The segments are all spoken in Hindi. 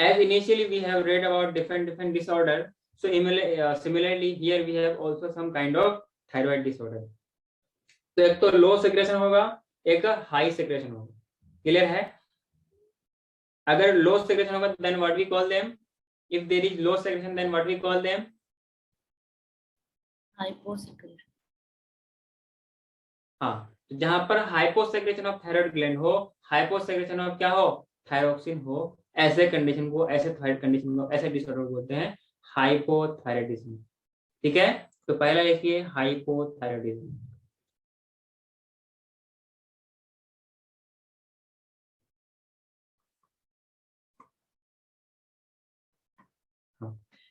as initially we have read about different disorder, so similarly here we have also some kind of thyroid disorder. तो एक तो लो सेक्रेशन होगा, एक हाई सेक्रेशन होगा, क्लियर है? अगर लो सेक्रेशन होगा then what we call them, if there is low secretion then what we call them, hyposecretion. हाँ, जहां पर हाइपोसेक्रेशन ऑफ थायराइड ग्लैंड हो, हाइपोसेक्रेशन ऑफ क्या हो, थायरोक्सिन हो, ऐसे कंडीशन को, ऐसे थायराइड कंडीशन को, ऐसे डिसऑर्डर को बोलते हैं हाइपोथायराइडिज्म। ठीक है, तो पहला लिखिए हाइपोथायराइडिज्म।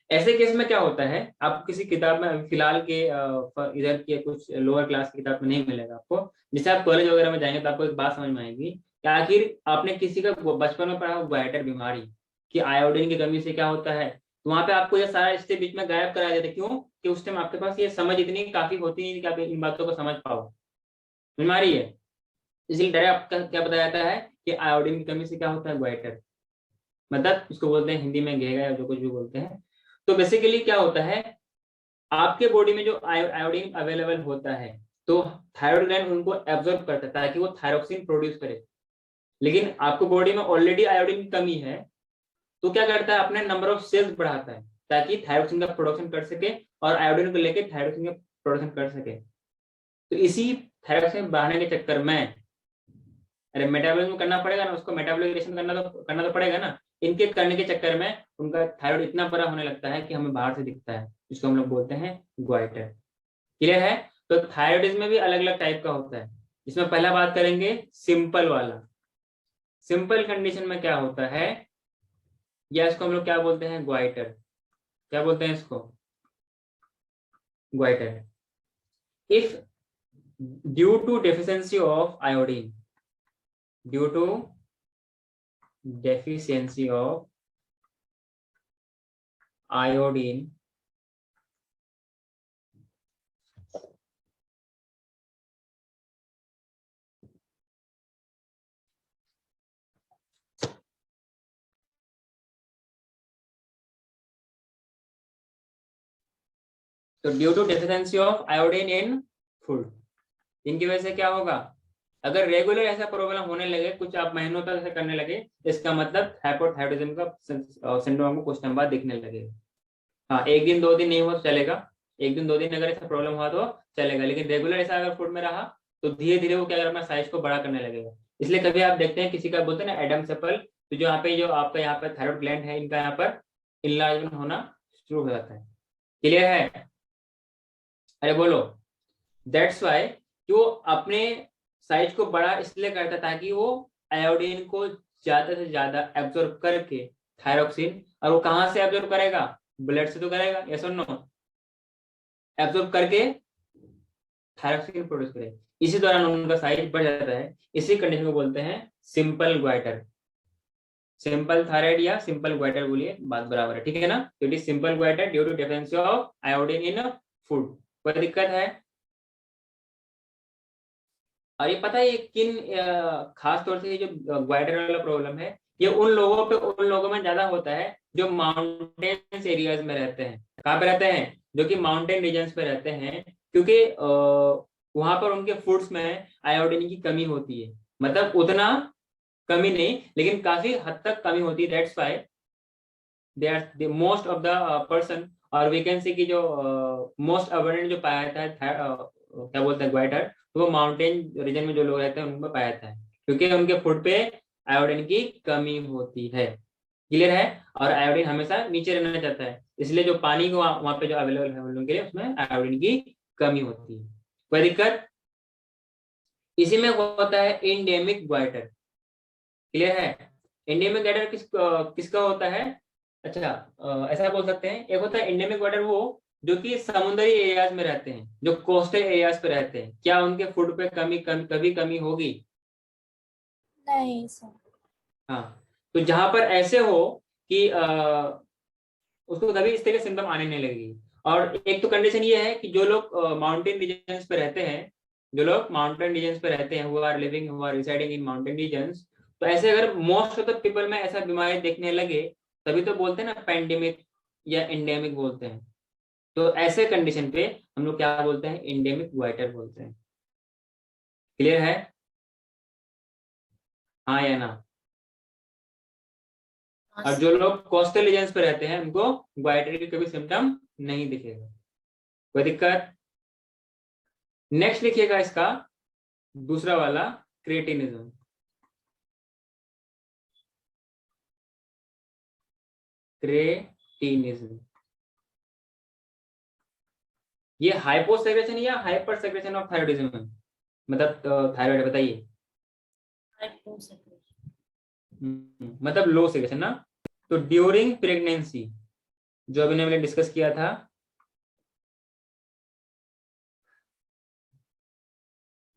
ऐसे केस में क्या होता है, आपको किसी किताब में फिलहाल के इधर के कुछ लोअर क्लास की किताब में नहीं मिलेगा आपको, जैसे आप कॉलेज वगैरह में जाएंगे तो आपको एक बात समझ में आएगी कि आखिर आपने किसी का बचपन में पढ़ा गोइटर बीमारी कि आयोडीन की कमी से क्या होता है, तो वहां पे आपको ये सारा इसके बीच में गायब करा देते, क्यों कि उस टाइम आपके पास ये समझ इतनी काफी होती नहीं कि आप इन बातों को समझ पाओ, बीमारी है, इसलिए डायरेक्ट आपका क्या बताया जाता है कि आयोडीन की कमी से क्या होता है गोइटर, मतलब उसको बोलते हैं हिंदी में घेगा या जो कुछ भी बोलते हैं। तो बेसिकली क्या होता है, आपके बॉडी में जो आयोडीन अवेलेबल होता है तो थायराइड ग्लैंड उनको एब्जॉर्ब करता है ताकि वो थायरोक्सिन प्रोड्यूस करे, लेकिन आपको बॉडी में ऑलरेडी आयोडीन की कमी है तो क्या करता है, अपने नंबर ऑफ सेल्स बढ़ाता है ताकि थायरोक्सिन का प्रोडक्शन कर सके और आयोडीन को लेकर थायरोक्सिन का प्रोडक्शन कर सके। तो इसी थायरोक्सिन बढ़ाने के चक्कर में, अरे मेटाबॉलिज्म करना पड़ेगा ना, उसको मेटाबॉलिजेशन करना तो पड़ेगा ना, इनके करने के चक्कर में उनका थायराइड इतना बड़ा होने लगता है कि हमें बाहर से दिखता है, जिसको हम लोग बोलते हैं ग्वाइटर। क्लियर है? तो थायराइडिज्म में भी अलग अलग टाइप का होता है, इसमें पहला बात करेंगे सिंपल वाला। सिंपल कंडीशन में क्या होता है, या इसको हम लोग क्या बोलते हैं, ग्वाइटर, क्या बोलते हैं इसको, goitre. If due to deficiency of iodine, due to deficiency of iodine तो due to deficiency of iodine in food, इनकी वजह से क्या होगा, अगर रेगुलर ऐसा प्रॉब्लम होने लगे, कुछ आप महीनों तक ऐसा करने लगे, इसका मतलब हाइपोथायराइडिज्म का सिंड्रोम को कुछ टाइम बाद दिखने लगेगा। हाँ, एक दिन दो दिन नहीं हुआ तो चलेगा, एक दिन दो दिन अगर ऐसा प्रॉब्लम हुआ तो चलेगा, लेकिन रेगुलर ऐसा अगर फूड में रहा तो धीरे धीरे वो क्या करेगा, अपना साइज को बड़ा करने लगेगा। इसलिए कभी आप देखते हैं किसी का बोलते हैं ना एडम्स एप्पल, तो जो यहाँ पे जो आपका यहाँ पर थायराइड ग्लैंड है, इनका यहाँ पर इनलार्जमेंट होना शुरू हो जाता है। क्लियर है? अरे बोलो। दैट्स वाई कि वो अपने साइज को बड़ा इसलिए करता है ताकि वो आयोडीन को ज्यादा से ज्यादा एब्जॉर्ब करके थायरोक्सिन, और वो कहाँ से एब्जॉर्ब करेगा, ब्लड से तो करेगा, यस और नो, एब्जॉर्ब करके थायरोक्सिन प्रोड्यूस करेगा, इसी दौरान उनका साइज बढ़ जाता है। इसी कंडीशन को बोलते हैं सिंपल ग्वाइटर। सिंपल थायराइड या सिंपल ग्वाइटर बोलिए, बात बराबर है, ठीक है ना? तो it is simple goitre due to deficiency of iodine in food. कोई दिक्कत है? और ये पता है ये किन खास तौर से जो ग्वाइटर वाला प्रॉब्लम है, ये उन लोगों में ज्यादा होता है जो माउंटेन्स एरियाज में रहते हैं। कहाँ पे रहते हैं? जो कि माउंटेन रीजन्स पे रहते हैं, क्योंकि वहां पर उनके फूड्स में आयोडीन की कमी होती है, मतलब उतना कमी नहीं लेकिन काफी हद तक कमी होती है। That's why they are the most of the person, और वी कैन सी की जो मोस्ट अबंडेंट जो पाया जाता है क्या बोलते हैं ग्वाइटर, तो वो माउंटेन रीजन में जो लोग रहते हैं उनमें पाया जाता है, क्योंकि उनके फूड पे आयोडीन की कमी होती है। क्लियर है? और आयोडीन हमेशा नीचे रहना चाहता है, इसलिए जो पानी को वहां पे जो अवेलेबल है उन लोगों के लिए उसमें आयोडीन की कमी होती है। कोई दिक्कत? इसी में होता है एंडेमिक ग्वाइटर। क्लियर है? एंडेमिक ग्वाइटर किसका होता है? अच्छा, ऐसा बोल सकते हैं, एक होता है एंडेमिक वाटर वो जो कि समुद्री एरियाज में रहते हैं, जो कोस्टल एरियाज पे रहते हैं, क्या उनके फूड पे कभी कमी होगी? नहीं सर। हाँ, तो जहां पर ऐसे हो कि उसको कभी इस तरह के सिम्टम आने नहीं लगेगी। और एक तो कंडीशन ये है कि जो लोग माउंटेन रीजन्स पे रहते हैं, जो लोग माउंटेन रीजन्स पे रहते हैं, who are residing in mountain regions, तो ऐसे अगर मोस्ट ऑफ द पीपल में ऐसा बीमारी देखने लगे तभी तो बोलते हैं ना पेंडेमिक या एंडेमिक बोलते हैं। तो ऐसे कंडीशन पे हम लोग क्या बोलते हैं, एंडेमिक गोइटर बोलते हैं। क्लियर है, हाँ या ना? हाँ और सर। जो लोग कोस्टल रीजन्स पे रहते हैं उनको गोइटर के कभी सिम्टम नहीं दिखेगा। कोई दिक्कत? नेक्स्ट लिखिएगा इसका दूसरा वाला, क्रिएटिनिज्म। क्रिएटिनिज्म ये हाइपोसेक्रेशन या हाइपर सेक्रेशन ऑफ थायराइडिज्म है? मतलब थायराइड बताइए। मतलब लो सेक्रेशन ना। तो ड्यूरिंग प्रेगनेंसी, जो अभी हमने डिस्कस किया था,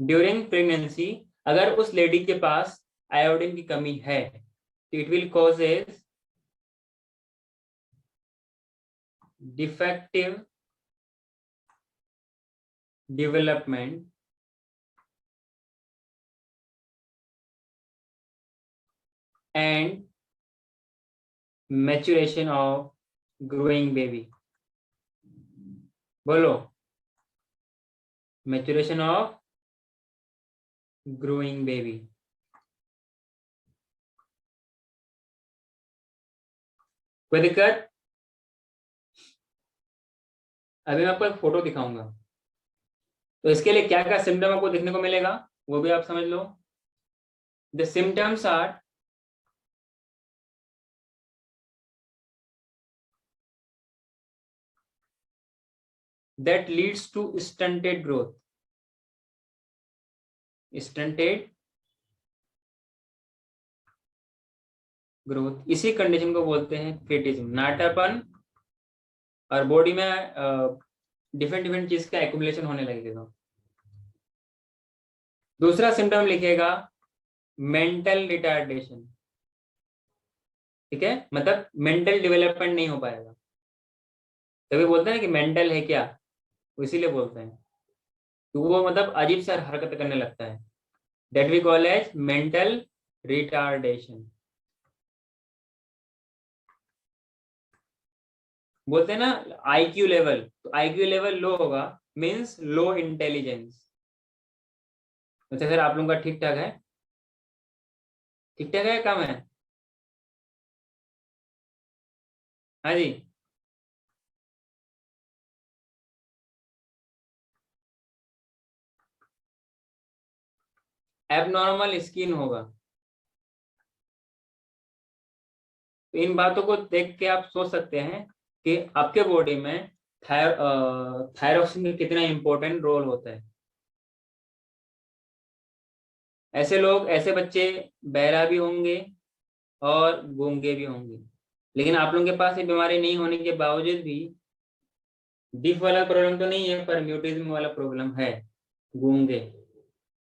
ड्यूरिंग प्रेगनेंसी अगर उस लेडी के पास आयोडीन की कमी है तो it will causes defective development and maturation of growing baby. बोलो, मैच्योरेशन ऑफ ग्रोइंग बेबी। कोई दिक्कत? अभी मैं आपको एक फोटो दिखाऊंगा, तो इसके लिए क्या क्या सिम्टम आपको देखने को मिलेगा वो भी आप समझ लो। The symptoms are that leads to stunted growth, stunted growth. इसी कंडीशन को बोलते हैं क्रिटिज्म, नाटापन और बॉडी में डिफरेंट डिफरेंट चीज का एक्युमुलेशन होने लगेगा। दूसरा सिम्टम लिखिएगा मेंटल रिटार्डेशन। ठीक है, मतलब मेंटल डेवलपमेंट नहीं हो पाएगा। तभी बोलते हैं कि मेंटल है क्या, इसीलिए बोलते हैं। तो वो मतलब अजीब सा हरकत करने लगता है, that we call as mental retardation. बोलते हैं ना आईक्यू लेवल, तो आईक्यू लेवल लो होगा मींस लो इंटेलिजेंस। अच्छा सर आप लोगों का ठीक ठाक है? ठीक ठाक है, कम है? हाँ जी। एबनॉर्मल स्किन होगा। तो इन बातों को देख के आप सोच सकते हैं कि आपके बॉडी में थायरॉक्सिन का कितना इंपॉर्टेंट रोल होता है। ऐसे लोग, ऐसे बच्चे बहरा भी होंगे और गूंगे भी होंगे, लेकिन आप लोगों के पास ये बीमारी नहीं होने के बावजूद भी डिफ वाला प्रॉब्लम तो नहीं है, पर म्यूटिज्म वाला प्रॉब्लम है, गूंगे।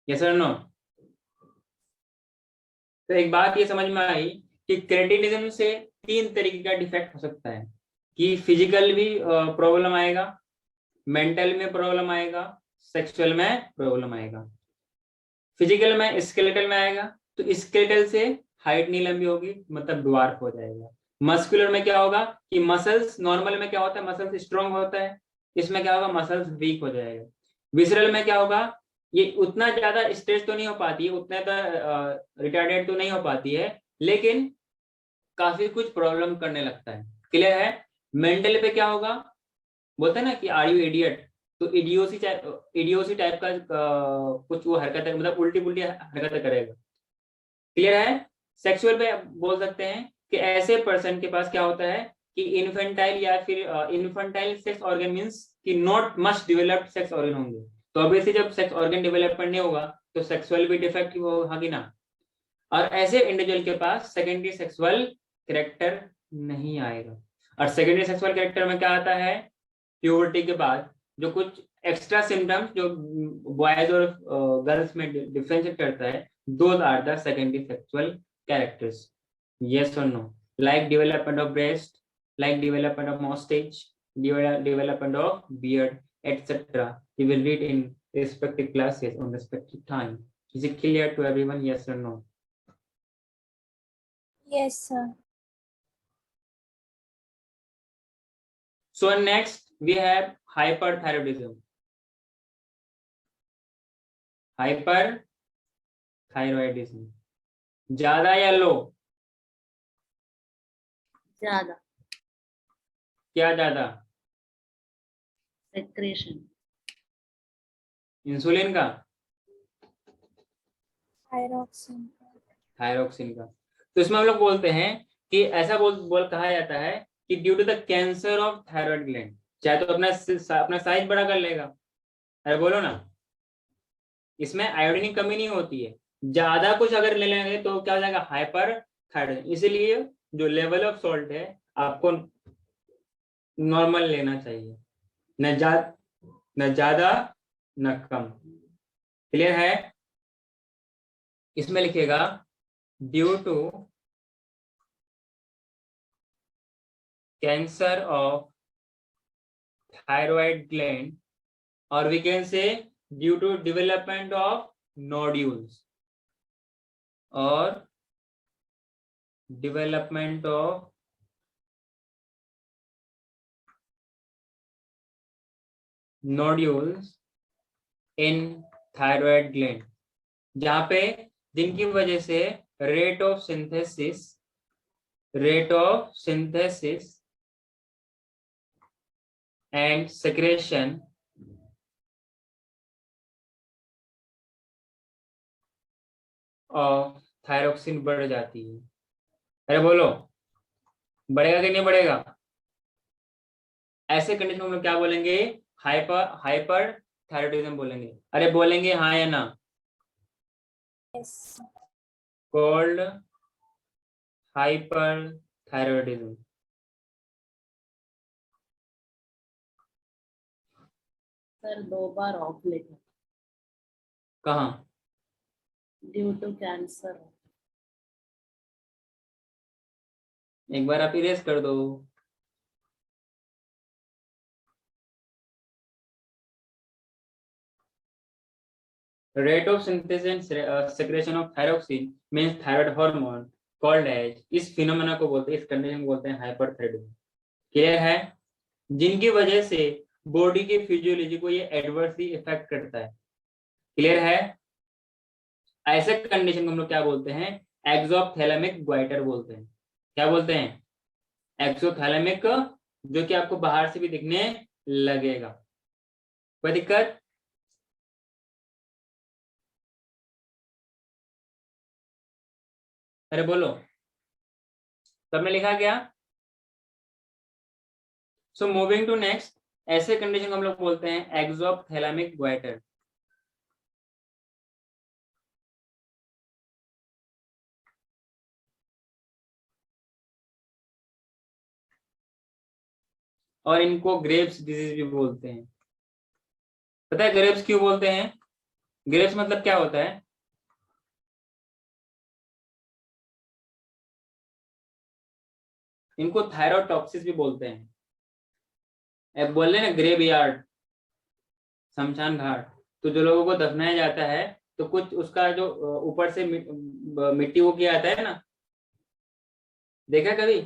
यस और नो? तो एक बात ये समझ में आई कि क्रेटिनिज्म से तीन तरीके का डिफेक्ट हो सकता है, कि फिजिकल भी प्रॉब्लम आएगा, मेंटल में प्रॉब्लम आएगा, सेक्सुअल में प्रॉब्लम आएगा। फिजिकल में स्केलेटल में आएगा, तो स्केलेटल से हाइट नहीं लंबी होगी, मतलब ड्वार्फ हो जाएगा। मस्कुलर में क्या होगा कि मसल्स, नॉर्मल में क्या होता है मसल्स स्ट्रांग होता है, इसमें क्या होगा मसल्स वीक हो जाएगा। विसरल में क्या होगा, ये उतना ज्यादा स्ट्रेच तो नहीं हो पाती है, उतना रिटार्डेड तो नहीं हो पाती है, लेकिन काफी कुछ प्रॉब्लम करने लगता है। क्लियर है? मेंटल पे क्या होगा, बोलते हैं ना कि आर यू इडियट, तो इडियोसी टाइप का कुछ वो हरकत है, मतलब उल्टी पुल्टी हरकत करेगा। क्लियर है? सेक्सुअल पे बोल सकते हैं कि ऐसे पर्सन के पास क्या होता है कि इन्फेंटाइल या फिर इन्फेंटाइल सेक्स ऑर्गन मींस कि not much developed sex organ होंगे। तो ऑब्वियसली जब सेक्स ऑर्गन डेवलपमेंट नहीं होगा तो सेक्सुअल भी डिफेक्टिव होगा कि ना। और ऐसे इंडिविजुअल के पास सेकेंडरी सेक्सुअल कैरेक्टर नहीं आएगा। और सेकेंडरी सेक्सुअल कैरेक्टर में क्या आता है, प्यूबर्टी के बाद जो कुछ एक्स्ट्रा सिम्टम्स जो बॉयज और गर्ल्स में डिफरेंशिएट करता है, those are the secondary sexual characters. Yes और no? Like development of breast, like development of moustache, development of beard, etc. You will read in respective classes on respective time. Is it clear to everyone? Yes or no? Yes, sir. So next we have hyperthyroidism. Hyperthyroidism. ज्यादा या लो? ज्यादा। क्या ज्यादा? सेक्रेशन। इंसुलिन का? थायरॉक्सिन। थायरोक्सिन का। तो इसमें हम लोग बोलते हैं कि ऐसा बोल कहा जाता है कि due to the cancer of thyroid gland, चाहे तो अपना साइज बड़ा कर लेगा। अरे बोलो ना, इसमें आयोडीन की कमी नहीं होती है। ज्यादा कुछ अगर ले लेंगे तो क्या हो जाएगा? Hyper thyroid. इसीलिए जो लेवल ऑफ सॉल्ट है आपको नॉर्मल लेना चाहिए, न ज्यादा न कम। क्लियर है? इसमें लिखेगा due to cancer of thyroid gland, or we can say due to development of nodules or development of nodules in thyroid gland, जहां पे जिनकी वजह से rate of synthesis and secretion of thyroxine बढ़ जाती है। अरे बोलो, बढ़ेगा कि नहीं बढ़ेगा? ऐसे कंडीशन में हम लोग क्या बोलेंगे? हाइपर थायराइडिज्म बोलेंगे। अरे बोलेंगे हाँ या ना? Yes. Called hyper thyroidism. Sir 2 बार ऑफ लेकर कहाँ? Due to cancer. एक बार आप इरेज कर दो। Rate of synthesis and secretion of thyroxine means thyroid hormone called as, इस फिनोमेना को बोलते हैं, इस कंडीशन को बोलते हैं हाइपरथायराइडिज्म। क्लियर है? जिनकी वजह से बॉडी की फिजियोलॉजी को ये एडवर्सली इफेक्ट करता है। क्लियर है? ऐसे कंडीशन को हम लोग क्या बोलते हैं? एक्सोथैलेमिक ग्वाइटर बोलते हैं। क्या बोलते हैं? एक्सोथैलेमिक, जो कि आपको बाहर से भी दिखने लगेगा। कोई दिक्कत? अरे बोलो, सबने लिखा क्या? सो मूविंग टू नेक्स्ट, ऐसे कंडीशन को हम लोग बोलते हैं एक्सोथैलेमिक ग्वाइटर। और इनको ग्रेव्स डिजीज भी बोलते हैं। पता है ग्रेव्स क्यों बोलते हैं? ग्रेव्स मतलब क्या होता है? इनको थायरोटॉक्सिस भी बोलते हैं। अब बोल रहे ना ग्रेव यार्ड, शमशान घाट, तो जो लोगों को दफनाया जाता है तो कुछ उसका जो ऊपर से मिट्टी वो किया जाता है ना, देखा कभी?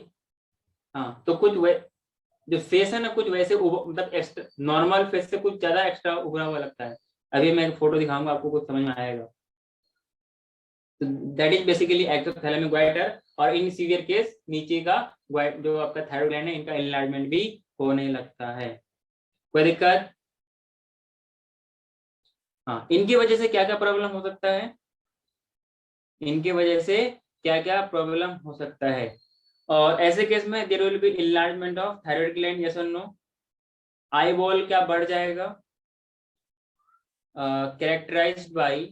हाँ, तो कुछ जो फेस है ना, कुछ वैसे मतलब नॉर्मल फेस से कुछ ज्यादा एक्स्ट्रा उभरा हुआ लगता है। अभी मैं एक फोटो दिखाऊंगा आपको, कुछ समझ में आएगा। That is basically exophthalmic goitre. और इन सीवियर केस नीचे का जो आपका थायराइड ग्लैंड है, इनका एनलार्जमेंट भी होने लगता है। कोई दिक्कत? हाँ, इनकी वजह से क्या क्या प्रॉब्लम हो सकता है? इनकी वजह से क्या क्या प्रॉब्लम हो सकता है? और ऐसे केस में there will be enlargement of thyroid gland, yes और नो? आई बॉल क्या बढ़ जाएगा? Characterised by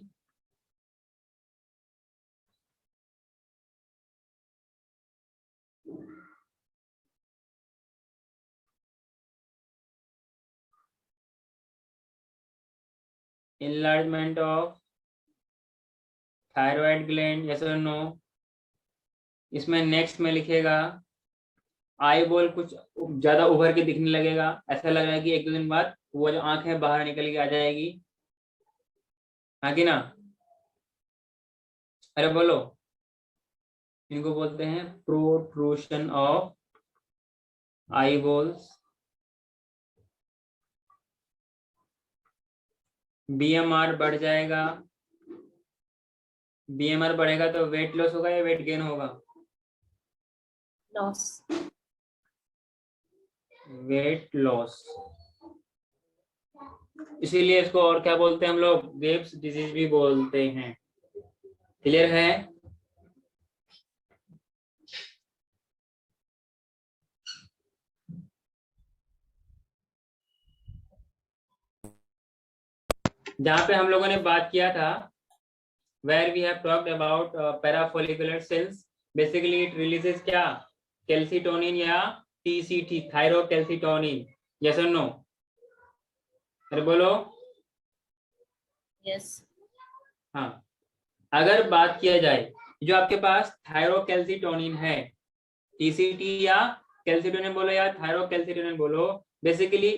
enlargement of thyroid gland, yes or no? इसमें नेक्स्ट में लिखेगा आई बॉल कुछ ज्यादा उभर के दिखने लगेगा, ऐसा लग रहा है कि एक दो दिन बाद वो जो आंख है बाहर निकल के आ जाएगी। हाँ कि ना? अरे बोलो, इनको बोलते हैं protrusion of I balls. BMR बढ़ जाएगा, BMR बढ़ेगा तो वेट लॉस होगा या वेट गेन होगा? लॉस। Weight loss. इसीलिए इसको और क्या बोलते हैं हम लोग? ग्रेव्स डिजीज भी बोलते हैं। क्लियर है? जहां पे हम लोगों ने बात किया था, where we have talked about parafollicular cells, basically it releases क्या? कैल्सिटोनिन या TCT, thyrocalcitonin. yes or no? अरे बोलो। यस। हाँ, अगर बात किया जाए जो आपके पास थायरोकैल्सिटोनिन है, TCT या कैल्सिटोनिन बोलो या थायरोकैल्सिटोनिन बोलो, बेसिकली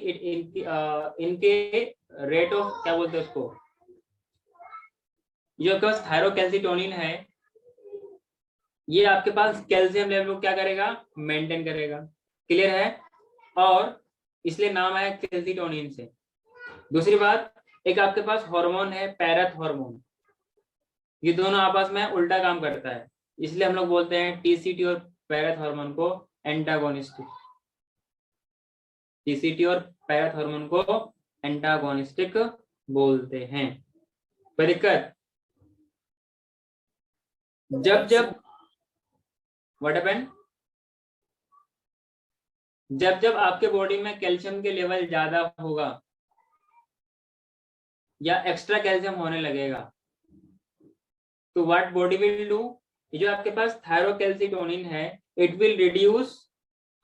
इनके रेट ऑफ क्या बोलते हैं उसको, जो आपके पास थायरोकैल्सिटोनिन है ये आपके पास कैल्शियम लेवल को क्या करेगा? मेंटेन करेगा। क्लियर है? और इसलिए नाम आया कैल्सिटोनिन से। दूसरी बात, एक आपके पास हार्मोन है पैरथ हार्मोन, ये दोनों आपस में उल्टा काम करता है, इसलिए हम लोग बोलते हैं TCT और पैरथ हार्मोन को एंटागोनिस्टिक। TCT और पैरथ हार्मोन को एंटागोनिस्टिक बोलते हैं। कोई दिक्कत? जब जब व्हाट हैपेंड, जब जब आपके बॉडी में कैल्शियम के लेवल ज्यादा होगा या एक्स्ट्रा कैल्शियम होने लगेगा, तो व्हाट बॉडी विल डू, ये जो आपके पास थायरोकैल्सिटोनिन है इट विल रिड्यूस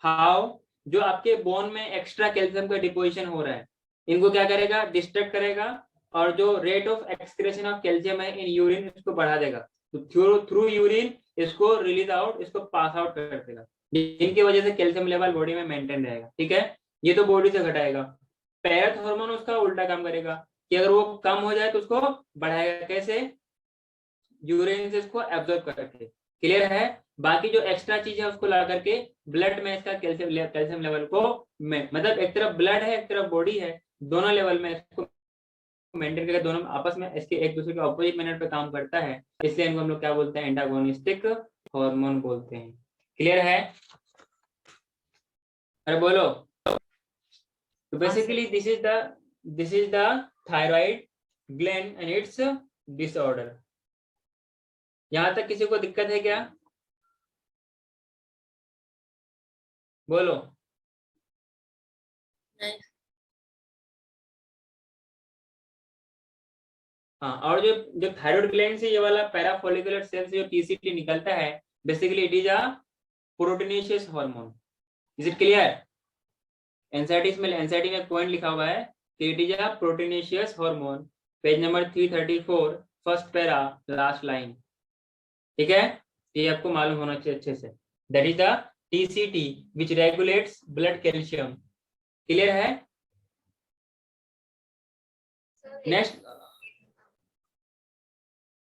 हाउ, जो आपके बोन में एक्स्ट्रा कैल्शियम का डिपोजिशन हो रहा है इनको क्या करेगा? डिस्ट्रैक्ट करेगा, और जो rate of excretion of calcium है इन यूरिन इसको बढ़ा देगा, तो थ्रू यूरिन इसको रिलीज आउट, इसको पास आउट कर देगा, जिनकी वजह से कैल्शियम लेवल बॉडी में मेंटेन रहेगा। ठीक है, ये तो बॉडी से घटाएगा। पैरथ हार्मोन उसका उल्टा काम करेगा कि अगर वो कम हो जाए तो उसको बढ़ाएगा। कैसे? यूरिन से इसको एब्जॉर्ब करके। क्लियर है? बाकी जो एक्स्ट्रा चीज है उसको ला करके ब्लड में इसका कैल्शियम लेवल को मतलब एक तरफ ब्लड है एक तरफ बॉडी है, दोनों लेवल में इसको मेंटेन करके, दोनों आपस में इसके एक दूसरे के ऑपोजिट मिनट पे काम करता है, इसलिए इनको हम लोग क्या बोलते हैं? एंटागोनिस्टिक हार्मोन बोलते हैं। क्लियर है? अरे बोलो। तो basically this is the thyroid gland and it's disorder. यहां तक किसी को दिक्कत है क्या? बोलो। नहीं। हाँ, और जो जो थायराइड ग्लैंड से ये वाला पैराफोलिकुलर सेल से जो TCT निकलता है, basically it is a proteinaceous hormone. Is it clear? NCERT में पॉइंट लिखा हुआ है कि it is a proteinaceous hormone, page number 334 first para last line. ठीक है, ये आपको मालूम होना चाहिए अच्छे से। That is the TCT which regulates blood calcium. Clear है? नेक्स्ट